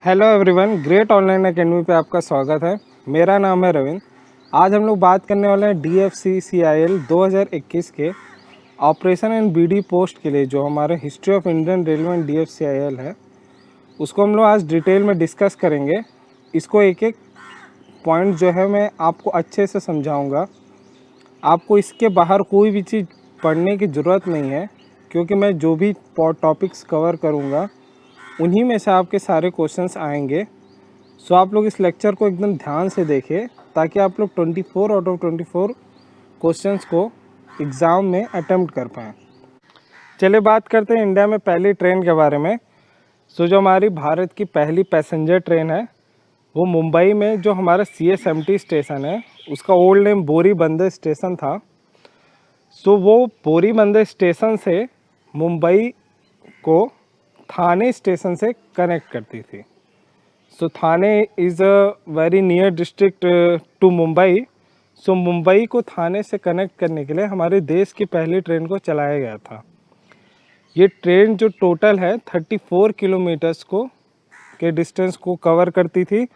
Hello everyone, great online academy पे आपका स्वागत है। मेरा नाम है रविंद्र। आज हम लोग बात करने वाले हैं DFCCIL 2021 के ऑपरेशन एंड BD पोस्ट के लिए, जो हमारे history of Indian railway and DFCIL है, उसको हम लोग आज डिटेल में डिस्कस करेंगे। इसको एक एक पॉइंट जो है मैं आपको अच्छे से समझाऊँगा। आपको इसके बाहर कोई भी चीज़ पढ़ने की ज़रूरत नहीं है, क्योंकि मैं जो भी टॉपिक्स कवर करूँगा उन्हीं में से आपके सारे क्वेश्चंस आएंगे। सो आप लोग इस लेक्चर को एकदम ध्यान से देखें, ताकि आप लोग 24 आउट ऑफ 24 क्वेश्चंस को एग्ज़ाम में अटेम्प्ट कर पाएँ। चलिए बात करते हैं इंडिया में पहली ट्रेन के बारे में। सो जो हमारी भारत की पहली पैसेंजर ट्रेन है, वो मुंबई में जो हमारा CSMT स्टेशन है, उसका ओल्ड नेम बोरी बंदर स्टेशन था। सो वो बोरी बंदर स्टेशन से मुंबई को थाने स्टेशन से कनेक्ट करती थी। So Thane is a very near district to Mumbai. So Mumbai को थाने से कनेक्ट करने के लिए हमारे देश की पहली ट्रेन को चलाया गया था। ये ट्रेन जो टोटल है 34 किलोमीटर्स के डिस्टेंस को कवर करती थी,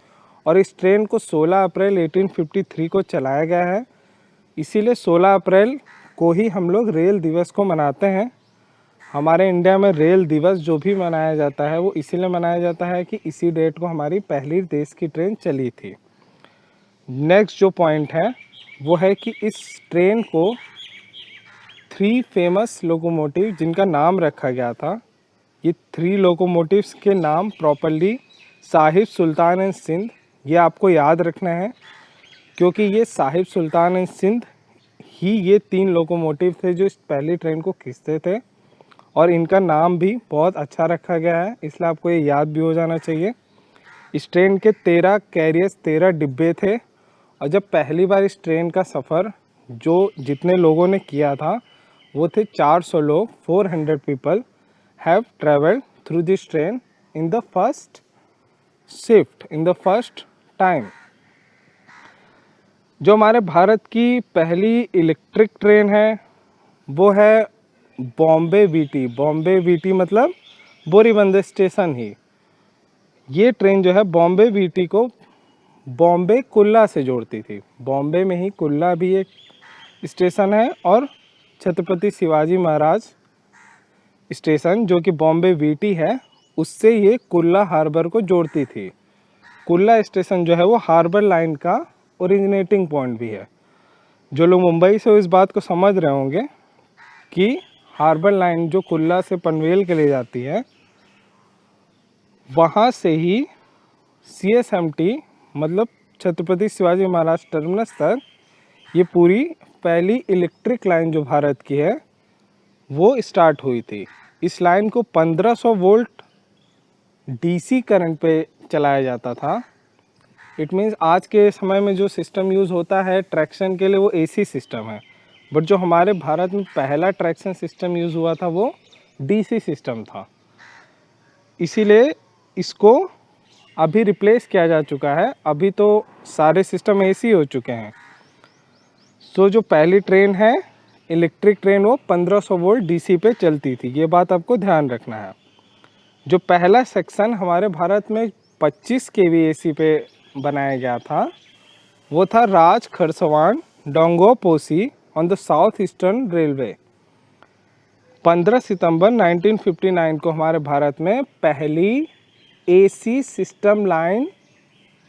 और इस ट्रेन को 16 अप्रैल 1853 को चलाया गया है। इसीलिए 16 अप्रैल को ही हम लोग रेल दिवस को मनाते हैं। हमारे इंडिया में रेल दिवस जो भी मनाया जाता है वो इसीलिए मनाया जाता है कि इसी डेट को हमारी पहली देश की ट्रेन चली थी। नेक्स्ट जो पॉइंट है वो है कि इस ट्रेन को 3 फेमस लोकोमोटिव जिनका नाम रखा गया था, ये 3 लोकोमोटिव्स के नाम प्रॉपरली साहिब सुल्तान एंड सिंध, ये आपको याद रखना है, क्योंकि ये साहिब सुल्तान एंड सिंध ही ये 3 लोकोमोटिव थे जो इस पहली ट्रेन को खींचते थे, और इनका नाम भी बहुत अच्छा रखा गया है, इसलिए आपको ये याद भी हो जाना चाहिए। इस ट्रेन के 13 कैरियर्स 13 डिब्बे थे, और जब पहली बार इस ट्रेन का सफ़र जो जितने लोगों ने किया था वो थे 400 लोग। 400 people have travelled through this train in the first shift, in the first time. जो हमारे भारत की पहली इलेक्ट्रिक ट्रेन है वो है बॉम्बे वीटी। बॉम्बे वीटी मतलब बोरीबंदर स्टेशन ही। ये ट्रेन जो है बॉम्बे वीटी को बॉम्बे कुल्ला से जोड़ती थी। बॉम्बे में ही कुल्ला भी एक स्टेशन है, और छत्रपति शिवाजी महाराज स्टेशन जो कि बॉम्बे वीटी है, उससे ये कुल्ला हार्बर को जोड़ती थी। कुल्ला स्टेशन जो है वो हार्बर लाइन का ओरिजिनेटिंग पॉइंट भी है। जो लोग मुंबई से इस बात को समझ रहे होंगे कि हार्बर लाइन जो कुल्ला से पनवेल के लिए जाती है, वहाँ से ही CSMT मतलब छत्रपति शिवाजी महाराज टर्मिनस तक ये पूरी पहली इलेक्ट्रिक लाइन जो भारत की है वो स्टार्ट हुई थी। इस लाइन को 1500 वोल्ट DC करंट पे चलाया जाता था। इट मीन्स आज के समय में जो सिस्टम यूज़ होता है ट्रैक्शन के लिए वो AC सिस्टम है, बट जो हमारे भारत में पहला ट्रैक्शन सिस्टम यूज़ हुआ था वो DC सिस्टम था। इसीलिए इसको अभी रिप्लेस किया जा चुका है। अभी तो सारे सिस्टम AC हो चुके हैं। सो जो पहली ट्रेन है इलेक्ट्रिक ट्रेन, वो 1500 वोल्ट DC पे चलती थी। ये बात आपको ध्यान रखना है। जो पहला सेक्शन हमारे भारत में 25 kV AC पे बनाया गया था वो था Rajkharsawan Dongoposi on the south eastern railway. 15 सितंबर 1959 को हमारे भारत में पहली AC सिस्टम लाइन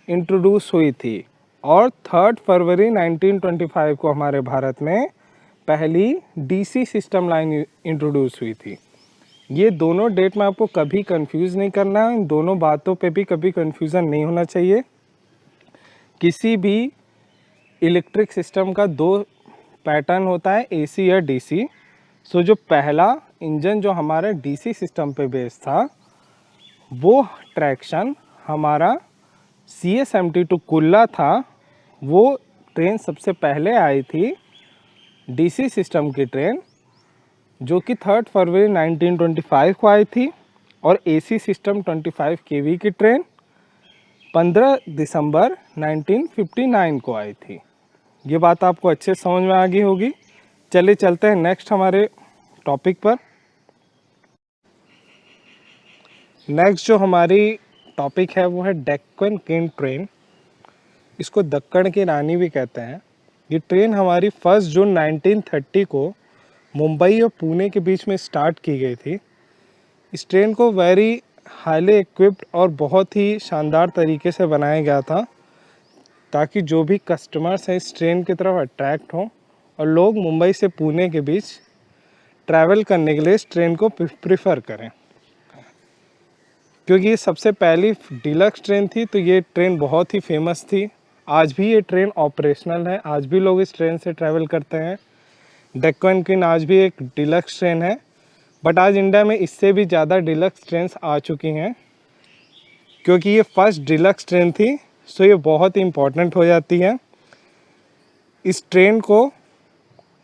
इंट्रोड्यूस हुई थी, और 3 फरवरी 1925 को हमारे भारत में पहली DC सिस्टम लाइन इंट्रोड्यूस हुई थी। ये दोनों डेट में आपको कभी कंफ्यूज नहीं करना है। इन दोनों बातों पे भी कभी कंफ्यूजन नहीं होना चाहिए। किसी भी इलेक्ट्रिक सिस्टम का 2 पैटर्न होता है, AC या DC। सो जो पहला इंजन जो हमारे DC सिस्टम पे बेस्ड था, वो ट्रैक्शन हमारा CSMT टू कुल्ला था। वो ट्रेन सबसे पहले आई थी DC सिस्टम की ट्रेन, जो कि 3 फरवरी 1925 को आई थी, और AC सिस्टम 25 kV की ट्रेन 15 दिसंबर 1959 को आई थी। ये बात आपको अच्छे समझ में आ गई होगी। चलिए चलते हैं नेक्स्ट हमारे टॉपिक पर। नेक्स्ट जो हमारी टॉपिक है वो है डेक्कन क्वीन ट्रेन। इसको दक्कन की रानी भी कहते हैं। ये ट्रेन हमारी 1 जून 1930 को मुंबई और पुणे के बीच में स्टार्ट की गई थी। इस ट्रेन को वेरी हाईली इक्विप्ड और बहुत ही शानदार तरीके से बनाया गया था ताकि जो भी कस्टमर्स हैं इस ट्रेन की तरफ अट्रैक्ट हों और लोग मुंबई से पुणे के बीच ट्रैवल करने के लिए इस ट्रेन को प्रीफर करें। क्योंकि ये सबसे पहली डीलक्स ट्रेन थी तो ये ट्रेन बहुत ही फेमस थी। आज भी ये ट्रेन ऑपरेशनल है, आज भी लोग इस ट्रेन से ट्रैवल करते हैं। डेक्कन क्वीन आज भी एक डीलक्स ट्रेन है, बट आज इंडिया में इससे भी ज़्यादा डीलक्स ट्रेन्स आ चुकी हैं। क्योंकि ये फर्स्ट डीलक्स ट्रेन थी सो ये बहुत ही इम्पोर्टेंट हो जाती है। इस ट्रेन को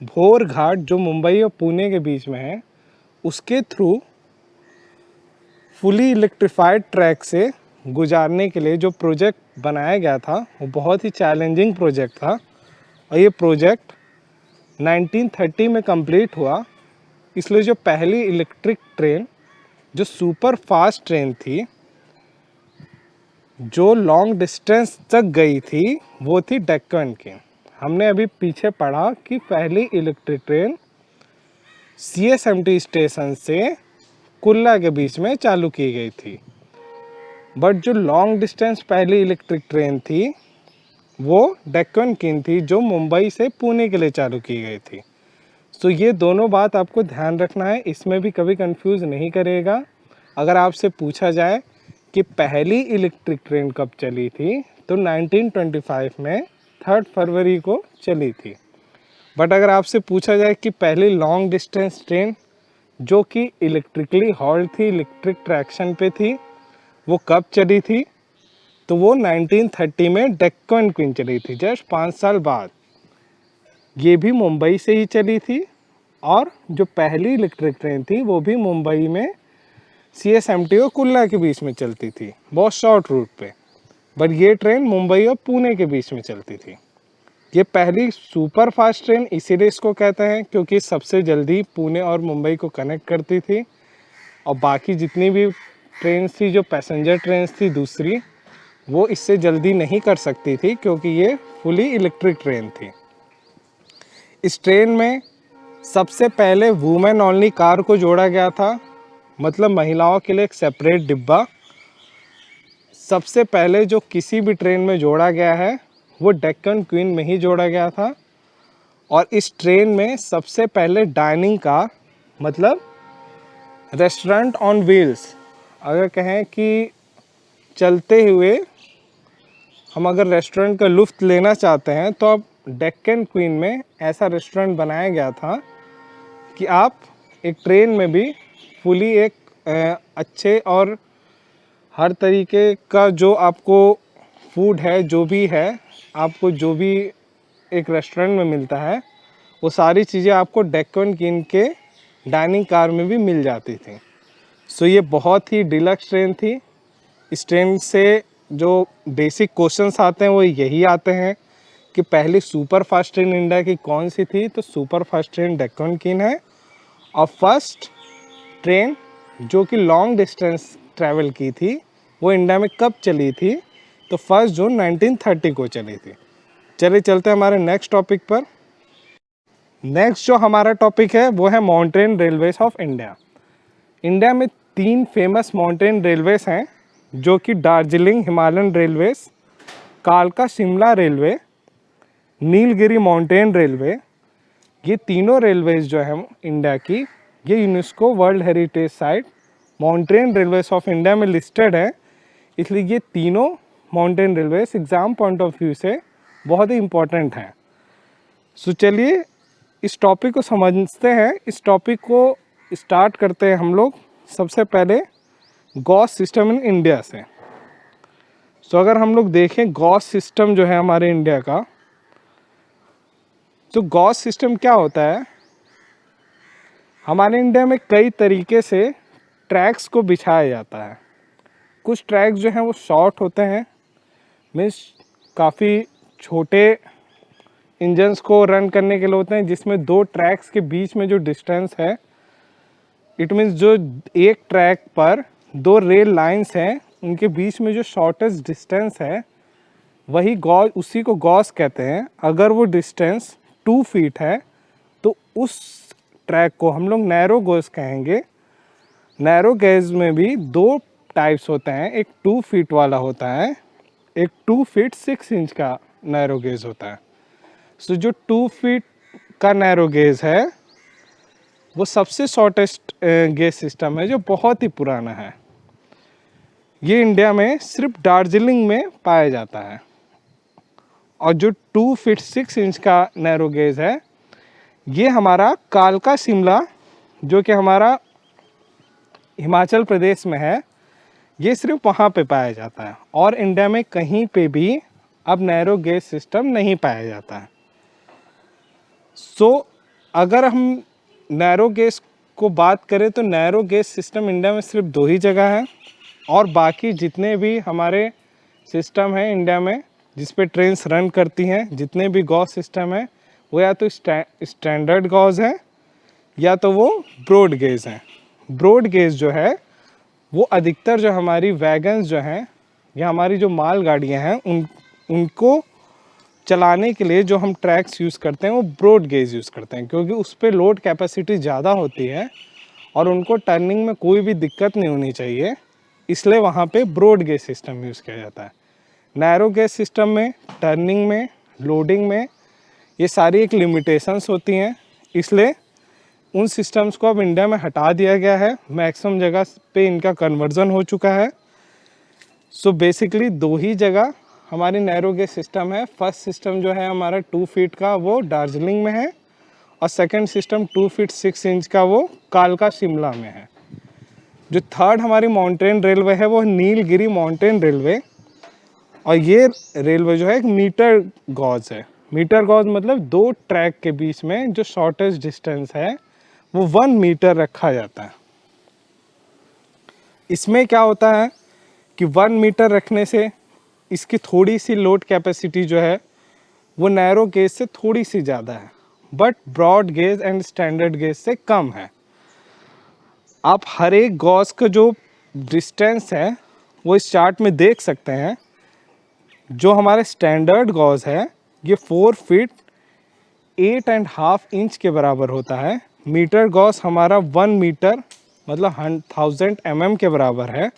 भोर घाट जो मुंबई और पुणे के बीच में है उसके थ्रू फुली इलेक्ट्रिफाइड ट्रैक से गुजारने के लिए जो प्रोजेक्ट बनाया गया था वो बहुत ही चैलेंजिंग प्रोजेक्ट था और ये प्रोजेक्ट 1930 में कंप्लीट हुआ। इसलिए जो पहली इलेक्ट्रिक ट्रेन जो सुपर फास्ट ट्रेन थी जो लॉन्ग डिस्टेंस तक गई थी वो थी डेक्कन की। हमने अभी पीछे पढ़ा कि पहली इलेक्ट्रिक ट्रेन CSMT स्टेशन से कुल्ला के बीच में चालू की गई थी, बट जो लॉन्ग डिस्टेंस पहली इलेक्ट्रिक ट्रेन थी वो डेक्कन क्वीन थी जो मुंबई से पुणे के लिए चालू की गई थी। तो ये दोनों बात आपको ध्यान रखना है, इसमें भी कभी कंफ्यूज नहीं करेगा। अगर आपसे पूछा जाए कि पहली इलेक्ट्रिक ट्रेन कब चली थी तो 1925 में 3 फरवरी को चली थी। बट अगर आपसे पूछा जाए कि पहली लॉन्ग डिस्टेंस ट्रेन जो कि इलेक्ट्रिकली हॉल्ड थी, इलेक्ट्रिक ट्रैक्शन पे थी, वो कब चली थी तो वो 1930 में डेक्कन क्वीन चली थी, जस्ट 5 साल बाद। ये भी मुंबई से ही चली थी और जो पहली इलेक्ट्रिक ट्रेन थी वो भी मुंबई में CSMT और कुल्ला के बीच में चलती थी, बहुत शॉर्ट रूट पे। बट ये ट्रेन मुंबई और पुणे के बीच में चलती थी। ये पहली सुपर फास्ट ट्रेन इसीलिए इसको कहते हैं क्योंकि सबसे जल्दी पुणे और मुंबई को कनेक्ट करती थी और बाकी जितनी भी ट्रेन थी जो पैसेंजर ट्रेन थी दूसरी वो इससे जल्दी नहीं कर सकती थी क्योंकि ये फुली इलेक्ट्रिक ट्रेन थी। इस ट्रेन में सबसे पहले वुमेन ओनली कार को जोड़ा गया था, मतलब महिलाओं के लिए एक सेपरेट डिब्बा सबसे पहले जो किसी भी ट्रेन में जोड़ा गया है वो डेक्कन क्वीन में ही जोड़ा गया था। और इस ट्रेन में सबसे पहले डाइनिंग कार, मतलब रेस्टोरेंट ऑन व्हील्स, अगर कहें कि चलते हुए हम अगर रेस्टोरेंट का लुत्फ़ लेना चाहते हैं तो अब डेक्कन क्वीन में ऐसा रेस्टोरेंट बनाया गया था कि आप एक ट्रेन में भी फुली एक अच्छे और हर तरीके का जो आपको फूड है, जो भी है, आपको जो भी एक रेस्टोरेंट में मिलता है वो सारी चीज़ें आपको डेक्कन क्वीन के डाइनिंग कार में भी मिल जाती थी। सो ये बहुत ही डीलक्स ट्रेन थी। इस ट्रेन से जो बेसिक क्वेश्चंस आते हैं वो यही आते हैं कि पहली सुपर फास्ट ट्रेन इंडिया की कौन सी थी, तो super fast train Deccan queen है। और फर्स्ट ट्रेन जो कि लॉन्ग डिस्टेंस ट्रैवल की थी वो इंडिया में कब चली थी, तो 1 जून 1930 को चली थी। चलिए चलते हैं हमारे नेक्स्ट टॉपिक पर। नेक्स्ट जो हमारा टॉपिक है वो है mountain railways of India. India में 3 फेमस माउंटेन रेलवेज हैं जो कि दार्जिलिंग हिमालयन रेलवेज, कालका Shimla railway, Nilgiri mountain railway. ये तीनों रेलवेज जो हैं इंडिया की, ये UNESCO world heritage site mountain railways of India में लिस्टेड है। इसलिए ये तीनों mountain railways exam point of view से बहुत ही इम्पोर्टेंट हैं। सो चलिए इस टॉपिक को समझते हैं। इस टॉपिक को स्टार्ट करते हैं हम लोग सबसे पहले गॉस सिस्टम इन इंडिया से। सो अगर हम लोग देखें गॉस सिस्टम जो है हमारे इंडिया का, तो गॉस सिस्टम क्या होता है, हमारे इंडिया में कई तरीके से ट्रैक्स को बिछाया जाता है। कुछ ट्रैक्स जो हैं वो शॉर्ट होते हैं, मीन्स काफ़ी छोटे इंजन्स को रन करने के लिए होते हैं, जिसमें 2 ट्रैक्स के बीच में जो डिस्टेंस है, इट मीन्स जो एक ट्रैक पर 2 रेल लाइंस हैं उनके बीच में जो शॉर्टेस्ट डिस्टेंस है वही गॉस, उसी को गॉस कहते हैं। अगर वो डिस्टेंस 2 फीट है तो उस ट्रैक को हम लोग नैरो गॉस कहेंगे। नैरो गेज में भी 2 टाइप्स होते हैं, एक 2 फीट वाला होता है, एक 2 फीट 6 इंच का नैरो गेज होता है। सो जो 2 फीट का नैरो गेज है वो सबसे शॉर्टेस्ट गेज सिस्टम है जो बहुत ही पुराना है। ये इंडिया में सिर्फ दार्जिलिंग में पाया जाता है। और जो 2 फीट 6 इंच का नैरो गेज है ये हमारा कालका शिमला, जो कि हमारा हिमाचल प्रदेश में है, ये सिर्फ वहाँ पे पाया जाता है और इंडिया में कहीं पे भी अब नैरो गेज सिस्टम नहीं पाया जाता है। अगर हम नैरो गेज को बात करें तो नैरो गेज सिस्टम इंडिया में सिर्फ 2 ही जगह है और बाकी जितने भी हमारे सिस्टम हैं इंडिया में जिस पे ट्रेन्स रन करती हैं, जितने भी गॉज सिस्टम है वो या तो स्टैंडर्ड गॉज है या तो वो ब्रॉड गेज हैं। ब्रॉड गेज जो है वो अधिकतर जो हमारी वैगन्स जो हैं या हमारी जो माल गाड़ियाँ हैं उनको चलाने के लिए जो हम ट्रैक्स यूज़ करते हैं वो ब्रॉड गेज यूज़ करते हैं, क्योंकि उस पर लोड कैपेसिटी ज़्यादा होती है और उनको टर्निंग में कोई भी दिक्कत नहीं होनी चाहिए, इसलिए वहाँ पे ब्रॉड गेज सिस्टम यूज़ किया जाता है। नैरो गेज सिस्टम में टर्निंग में, लोडिंग में ये सारी एक लिमिटेशंस होती हैं, इसलिए उन सिस्टम्स को अब इंडिया में हटा दिया गया है। मैक्सिमम जगह पे इनका कन्वर्जन हो चुका है। सो बेसिकली 2 ही जगह हमारी नैरो गेज सिस्टम है। फर्स्ट सिस्टम जो है हमारा 2 फीट का वो दार्जिलिंग में है और सेकंड सिस्टम 2 फीट 6 इंच का वो कालका शिमला में है। जो थर्ड हमारी माउंटेन रेलवे है वो नीलगिरी माउंटेन रेलवे, और ये रेलवे जो है एक मीटर गॉज है। मीटर गॉज मतलब 2 ट्रैक के बीच में जो शॉर्टेस्ट डिस्टेंस है वो 1 मीटर रखा जाता है। इसमें क्या होता है कि 1 मीटर रखने से इसकी थोड़ी सी लोड कैपेसिटी जो है वो नैरो गेज से थोड़ी सी ज़्यादा है, but broad gauge and standard gauge से कम है। आप हर एक गॉज का जो डिस्टेंस है वो इस चार्ट में देख सकते हैं। जो हमारे स्टैंडर्ड गॉज है ये 4 फीट 8.5 इंच के बराबर होता है। मीटर गॉज हमारा 1 मीटर मतलब 1000 mm के बराबर है,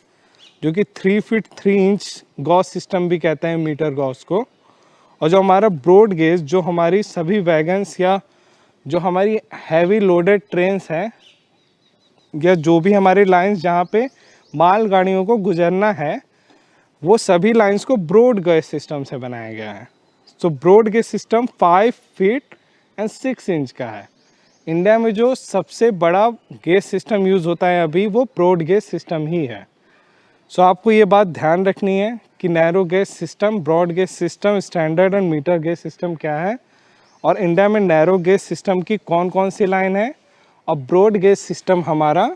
जो कि 3 फीट 3 इंच गॉज सिस्टम भी कहते हैं मीटर गॉज को। और जो हमारा ब्रॉड गेज जो हमारी सभी वैगन्स या जो हमारी हैवी लोडेड ट्रेन्स हैं या जो भी हमारी लाइंस जहाँ पे माल गाड़ियों को गुजरना है वो सभी लाइंस को ब्रॉड गेज सिस्टम से बनाया गया है। So broad gauge system 5 feet and 6 inch का है। इंडिया में जो सबसे बड़ा गेज सिस्टम यूज़ होता है अभी वो ब्रॉड गेज सिस्टम ही है। सो आपको ये बात ध्यान रखनी है कि narrow gauge system, broad gauge system, standard and metre gauge system क्या है और इंडिया में नैरो गेज सिस्टम की कौन कौन सी लाइन है। और ब्रॉड गेज सिस्टम हमारा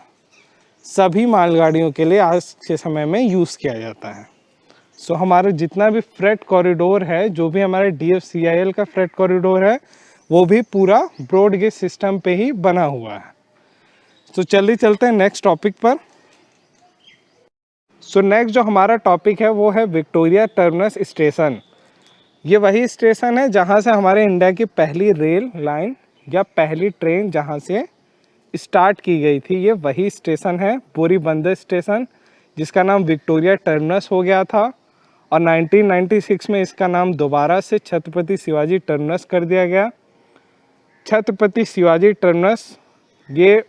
सभी मालगाड़ियों के लिए आज के समय में यूज़ किया जाता है। सो हमारे जितना भी फ्रेट कॉरिडोर है, जो भी हमारे DFCIL का फ्रेट कॉरिडोर है वो भी पूरा ब्रॉड गेज सिस्टम पे ही बना हुआ है। सो चलिए चलते हैं नेक्स्ट टॉपिक पर। सो नेक्स्ट जो हमारा टॉपिक है वो है विक्टोरिया टर्मिनस स्टेशन। ये वही स्टेशन है जहाँ से हमारे इंडिया की पहली रेल लाइन या पहली ट्रेन जहाँ से स्टार्ट की गई थी, ये वही स्टेशन है बोरीबंदर स्टेशन, जिसका नाम विक्टोरिया टर्मिनस हो गया था। और 1996 में इसका नाम दोबारा से छत्रपति शिवाजी टर्मिनस कर दिया गया। छत्रपति शिवाजी टर्मिनस ये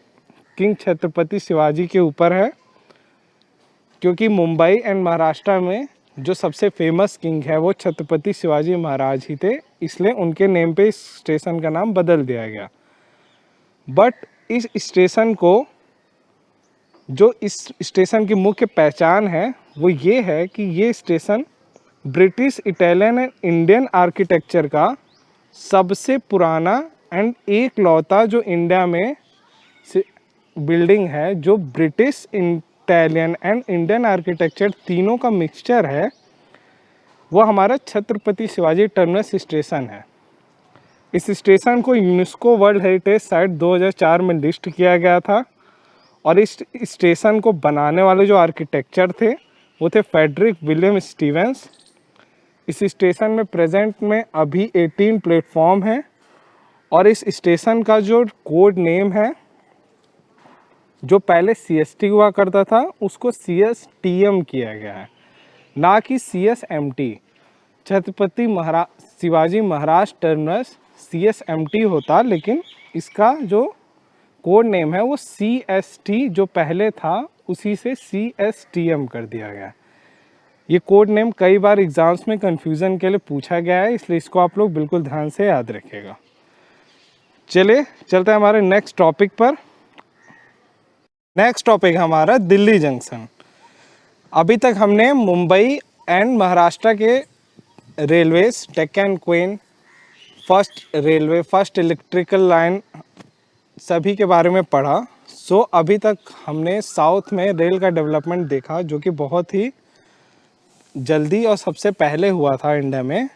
किंग छत्रपति शिवाजी के ऊपर है, क्योंकि मुंबई एंड महाराष्ट्र में जो सबसे फेमस किंग है वो छत्रपति शिवाजी महाराज ही थे, इसलिए उनके नेम पे इस स्टेशन का नाम बदल दिया गया। बट इस स्टेशन को, जो इस स्टेशन की मुख्य पहचान है वो ये है कि ये station British, Italian and Indian architecture का सबसे पुराना एंड एकलौता जो इंडिया में बिल्डिंग है जो British, Italian and Indian architecture तीनों का मिक्सचर है, वो हमारा छत्रपति शिवाजी टर्मिनस स्टेशन है। इस स्टेशन को यूनेस्को वर्ल्ड हेरिटेज साइट 2004 में लिस्ट किया गया था। और इस स्टेशन को बनाने वाले जो आर्किटेक्चर थे वो थे फ्रेडरिक विलियम स्टीवेंस। इस स्टेशन में प्रेजेंट में अभी 18 प्लेटफॉर्म हैं और इस स्टेशन का जो कोड नेम है, जो पहले CST हुआ करता था उसको CSTM किया गया है, ना कि CSMT। Chhatrapati Shivaji Maharaj terminus CSMT होता, लेकिन इसका जो कोड नेम है वो CST जो पहले था उसी से CSTM कर दिया गया। ये कोड नेम कई बार एग्जाम्स में कंफ्यूजन के लिए पूछा गया है, इसलिए इसको आप लोग बिल्कुल ध्यान से याद रखिएगा। चलिए चलते हैं हमारे नेक्स्ट टॉपिक पर। नेक्स्ट टॉपिक हमारा दिल्ली जंक्शन। अभी तक हमने मुंबई एंड महाराष्ट्र के railways, Deccan queen, first railway, first electrical line, सभी के बारे में पढ़ा। सो अभी तक हमने साउथ में रेल का डेवलपमेंट देखा, जो कि बहुत ही जल्दी और सबसे पहले हुआ था इंडिया में।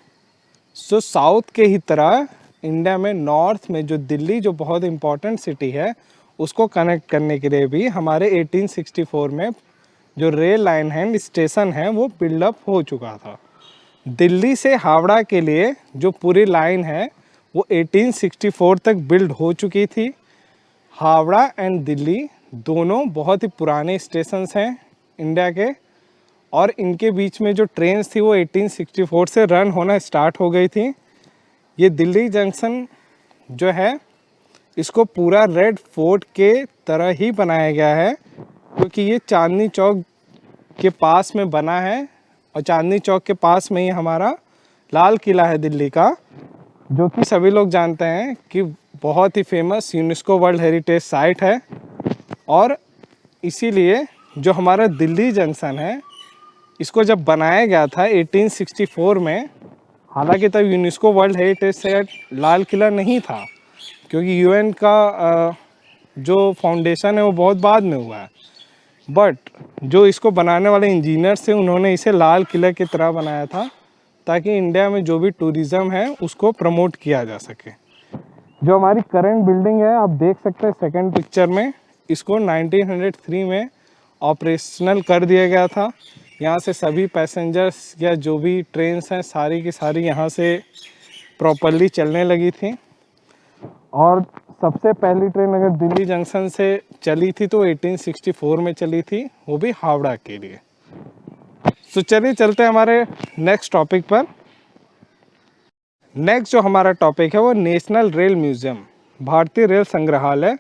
सो साउथ के ही तरह इंडिया में नॉर्थ में जो दिल्ली, जो बहुत इम्पॉर्टेंट सिटी है, उसको कनेक्ट करने के लिए भी हमारे 1864 में जो रेल लाइन है, स्टेशन है, वो बिल्डअप हो चुका था। दिल्ली से हावड़ा के लिए जो पूरी लाइन है वो 1864 तक बिल्ड हो चुकी थी। हावड़ा एंड दिल्ली दोनों बहुत ही पुराने स्टेशंस हैं इंडिया के, और इनके बीच में जो ट्रेन्स थी वो 1864 से रन होना स्टार्ट हो गई थी। ये दिल्ली जंक्शन जो है इसको पूरा रेड फोर्ट के तरह ही बनाया गया है, क्योंकि ये चांदनी चौक के पास में बना है, और चांदनी चौक के पास में ही हमारा लाल किला है दिल्ली का, जो कि सभी लोग जानते हैं कि बहुत ही famous UNESCO world heritage site है। और इसीलिए जो हमारा दिल्ली जंक्शन है, इसको जब बनाया गया था 1864 में, हालांकि तब UNESCO world heritage site Lal Qila नहीं था, क्योंकि UN का जो फाउंडेशन है वो बहुत बाद में हुआ है। बट जो इसको बनाने वाले इंजीनियर्स थे, उन्होंने इसे लाल किला की तरह बनाया था, ताकि इंडिया में जो भी टूरिज़्म है उसको प्रमोट किया जा सके। जो हमारी करंट बिल्डिंग है, आप देख सकते हैं सेकंड पिक्चर में, इसको 1903 में ऑपरेशनल कर दिया गया था। यहाँ से सभी पैसेंजर्स या जो भी ट्रेन्स हैं सारी की सारी यहाँ से प्रॉपरली चलने लगी थी। और सबसे पहली ट्रेन अगर दिल्ली जंक्शन से चली थी तो 1864 में चली थी, वो भी हावड़ा के लिए। तो चलिए चलते हैं हमारे नेक्स्ट टॉपिक पर। नेक्स्ट जो हमारा टॉपिक है वो नेशनल रेल म्यूज़ियम, भारतीय रेल संग्रहालय,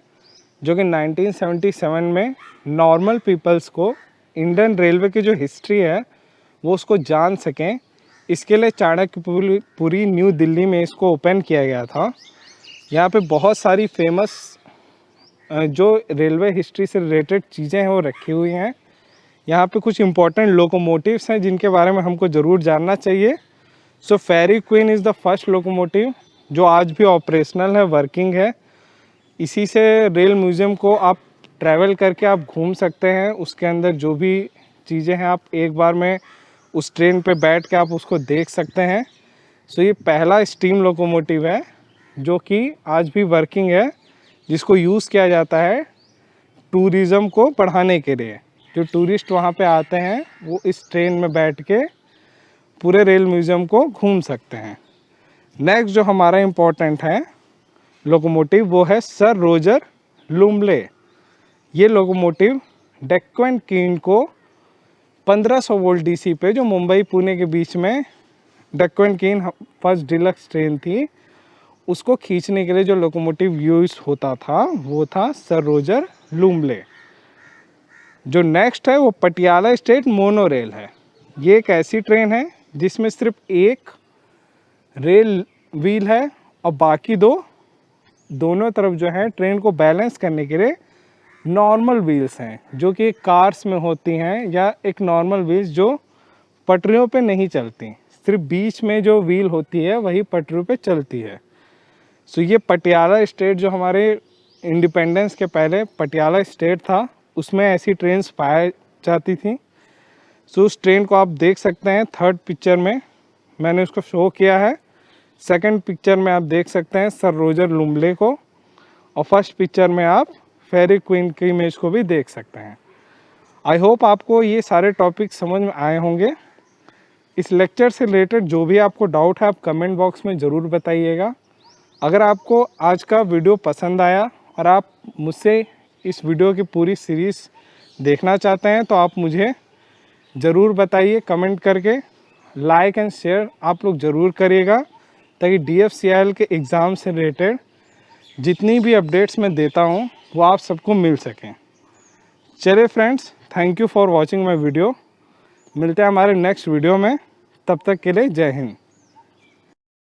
जो कि 1977 में नॉर्मल पीपल्स को इंडियन रेलवे की जो हिस्ट्री है वो उसको जान सकें, इसके लिए चाणक्यपुरी न्यू दिल्ली में इसको ओपन किया गया था। यहाँ पे बहुत सारी फेमस जो रेलवे हिस्ट्री से रिलेटेड चीज़ें हैं वो रखी हुई हैं। यहाँ पे कुछ इम्पोर्टेंट लोकोमोटिव्स हैं जिनके बारे में हमको ज़रूर जानना चाहिए। So Fairy Queen is the first locomotive जो आज भी ऑपरेशनल है, वर्किंग है। इसी से रेल म्यूज़ियम को आप ट्रैवल करके आप घूम सकते हैं, उसके अंदर जो भी चीज़ें हैं आप एक बार में उस ट्रेन पे बैठ के आप उसको देख सकते हैं। सो ये पहला स्टीम लोकोमोटिव है जो कि आज भी वर्किंग है, जिसको यूज़ किया जाता है टूरिज़्म को बढ़ाने के लिए। जो टूरिस्ट वहाँ पे आते हैं वो इस ट्रेन में बैठ के पूरे रेल म्यूज़ियम को घूम सकते हैं। नेक्स्ट जो हमारा इम्पोर्टेंट है लोकोमोटिव वो है सर रोजर लुम्ले। ये लोकोमोटिव डेक्कन क्वीन को 1500 वोल्ट DC पे, जो मुंबई पुणे के बीच में Deccan queen first deluxe train थी, उसको खींचने के लिए जो लोकोमोटिव यूज होता था वो था सर रोजर लुम्ले। जो नेक्स्ट है वो पटियाला स्टेट मोनो रेल है। ये एक ऐसी ट्रेन है जिसमें सिर्फ एक रेल व्हील है और बाकी दोनों तरफ जो है ट्रेन को बैलेंस करने के लिए नॉर्मल व्हील्स हैं, जो कि कार्स में होती हैं, या एक नॉर्मल व्हील्स जो पटरियों पे नहीं चलती, सिर्फ बीच में जो व्हील होती है वही पटरियों पे चलती है। सो ये पटियाला स्टेट जो हमारे इंडिपेंडेंस के पहले पटियाला स्टेट था, उसमें ऐसी ट्रेन्स पाई जाती थी। सो उस ट्रेन को आप देख सकते हैं थर्ड पिक्चर में, मैंने उसको शो किया है। सेकंड पिक्चर में आप देख सकते हैं सर रोजर लुम्ले को, और फर्स्ट पिक्चर में आप फेरी क्वीन की इमेज को भी देख सकते हैं। आई होप आपको ये सारे टॉपिक समझ में आए होंगे। इस लेक्चर से रिलेटेड जो भी आपको डाउट है आप कमेंट बॉक्स में ज़रूर बताइएगा। अगर आपको आज का वीडियो पसंद आया और आप मुझसे इस वीडियो की पूरी सीरीज़ देखना चाहते हैं तो आप मुझे ज़रूर बताइए कमेंट करके। लाइक एंड शेयर आप लोग ज़रूर करिएगा ताकि DFCIL के एग्ज़ाम से रिलेटेड जितनी भी अपडेट्स मैं देता हूँ वो आप सबको मिल सकें। चलिए friends, thank you for watching my video. मिलते हैं हमारे नेक्स्ट वीडियो में, तब तक के लिए जय हिंद।